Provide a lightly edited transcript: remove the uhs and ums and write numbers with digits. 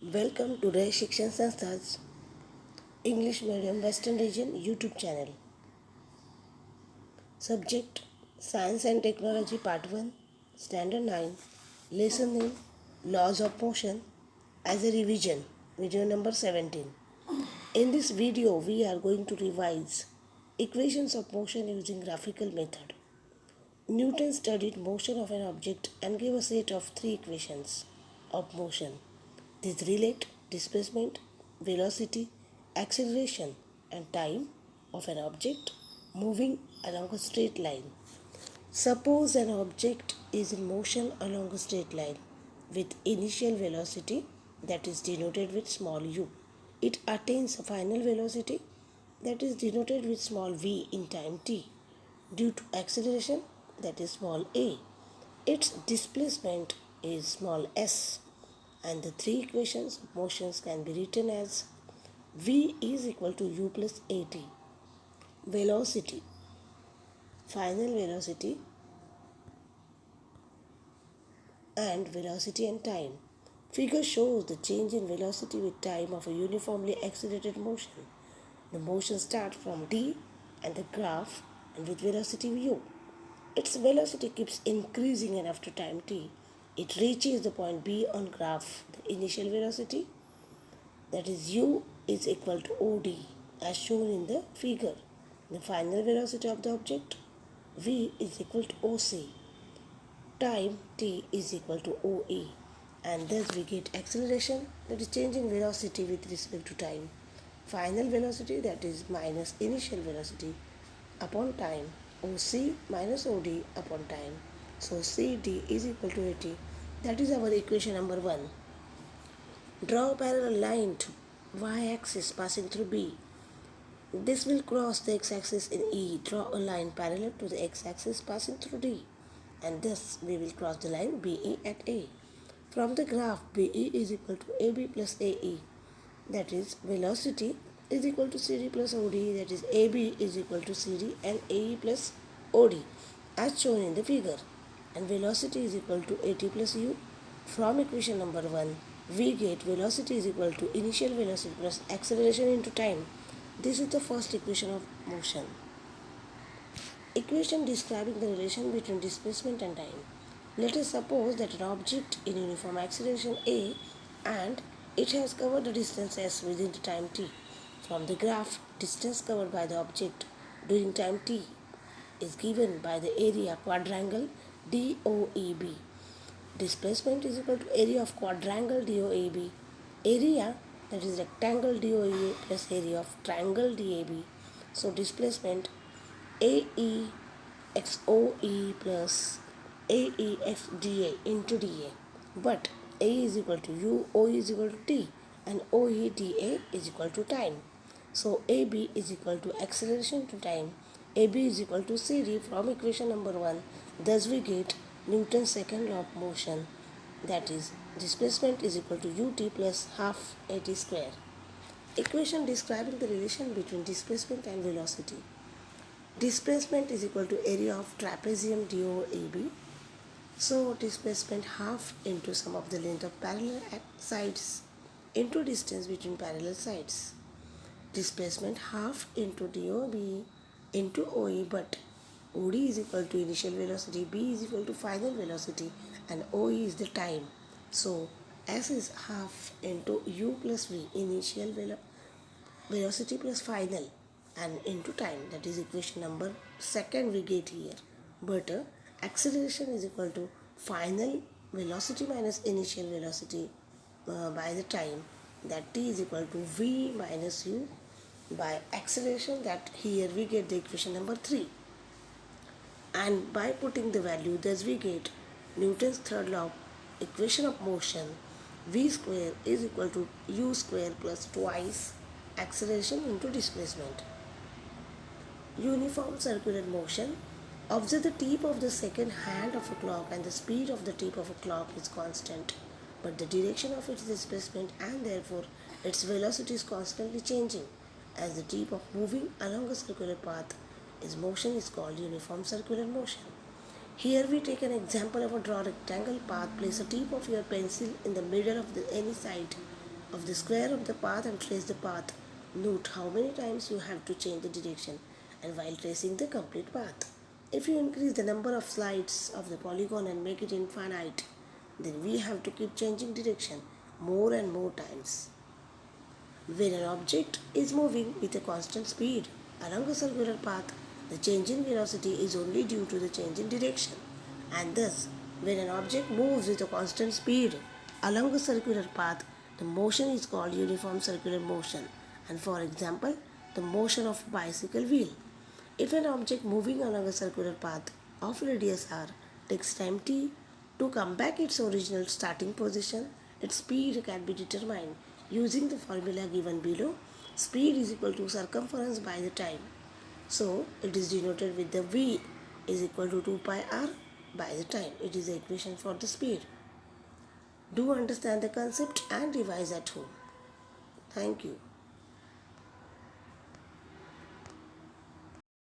Welcome to Ray Shikshan Sanstha's English Medium Western Region YouTube channel. Subject Science and Technology Part 1, Standard 9, Lesson Name Laws of Motion as a revision, video number 17. In this video, we are going to revise equations of motion using graphical method. Newton studied motion of an object and gave a set of three equations of motion. These relate displacement, velocity, acceleration, and time of an object moving along a straight line. Suppose an object is in motion along a straight line with initial velocity that is denoted with small u. It attains a final velocity that is denoted with small v in time t due to acceleration that is small a. Its displacement is small s, and the three equations of motions can be written as v is equal to u plus at. Velocity, final velocity, and time. Figure shows the change in velocity with time of a uniformly accelerated motion. The motion starts from d and the graph and with velocity u. Its velocity keeps increasing, and after time t, it reaches the point B on graph. The initial velocity, that is u, is equal to OD as shown in the figure. The final velocity of the object, V, is equal to OC. Time t is equal to OE, and thus we get acceleration, that is change in velocity with respect to time. Final velocity, that is minus initial velocity upon time, OC minus OD upon time. So CD is equal to 80. That is our equation number 1. Draw a parallel line to y-axis passing through B. This will cross the x-axis in E. Draw a line parallel to the x-axis passing through D, and thus we will cross the line BE at A. From the graph, BE is equal to AB plus AE, that is velocity is equal to CD plus OD, that is AB is equal to CD and AE plus OD as shown in the figure, and velocity is equal to AT plus U. From equation number 1, we get velocity is equal to initial velocity plus acceleration into time. This is the first equation of motion. Equation describing the relation between displacement and time. Let us suppose that an object in uniform acceleration A and it has covered the distance s within the time t. From the graph, distance covered by the object during time t is given by the area quadrangle DOEB. Displacement is equal to area of quadrangle DOAB. Area, that is rectangle DOA plus area of triangle DAB. So displacement AEXOE plus AEXDA into dA. But A is equal to U, O is equal to T, and OEDA is equal to time. So AB is equal to acceleration to time. AB is equal to CD from equation number 1. Thus we get Newton's second law of motion, that is displacement is equal to ut plus half at square. Equation describing the relation between displacement and velocity. Displacement is equal to area of trapezium DOAB. So displacement half into sum of the length of parallel sides into distance between parallel sides. Displacement half into DOB into OE, but OD is equal to initial velocity, B is equal to final velocity, and OE is the time. So S is half into U plus V, initial velocity plus final, and into time. That is equation number 2 we get here. But acceleration is equal to final velocity minus initial velocity by the time, that T is equal to V minus U by acceleration, that here we get the equation number 3. And by putting the value, thus we get Newton's third law equation of motion, V square is equal to U square plus twice acceleration into displacement. Uniform circular motion. Observe the tip of the second hand of a clock, and the speed of the tip of a clock is constant, but the direction of its displacement and therefore its velocity is constantly changing. As the tip of moving along a circular path is motion is called uniform circular motion. Here we take an example of a draw rectangle path. Place a tip of your pencil in the middle of any side of the square of the path and trace the path. Note how many times you have to change the direction and while tracing the complete path. If you increase the number of slides of the polygon and make it infinite, then we have to keep changing direction more and more times. When an object is moving with a constant speed along a circular path, the change in velocity is only due to the change in direction. And thus, when an object moves with a constant speed along a circular path, the motion is called uniform circular motion. And for example, the motion of a bicycle wheel. If an object moving along a circular path of radius r takes time t to come back its original starting position, its speed can be determined using the formula given below. Speed is equal to circumference by the time. So it is denoted with the v is equal to 2 pi r by the time. It is the equation for the speed. Do understand the concept and revise at home. Thank you.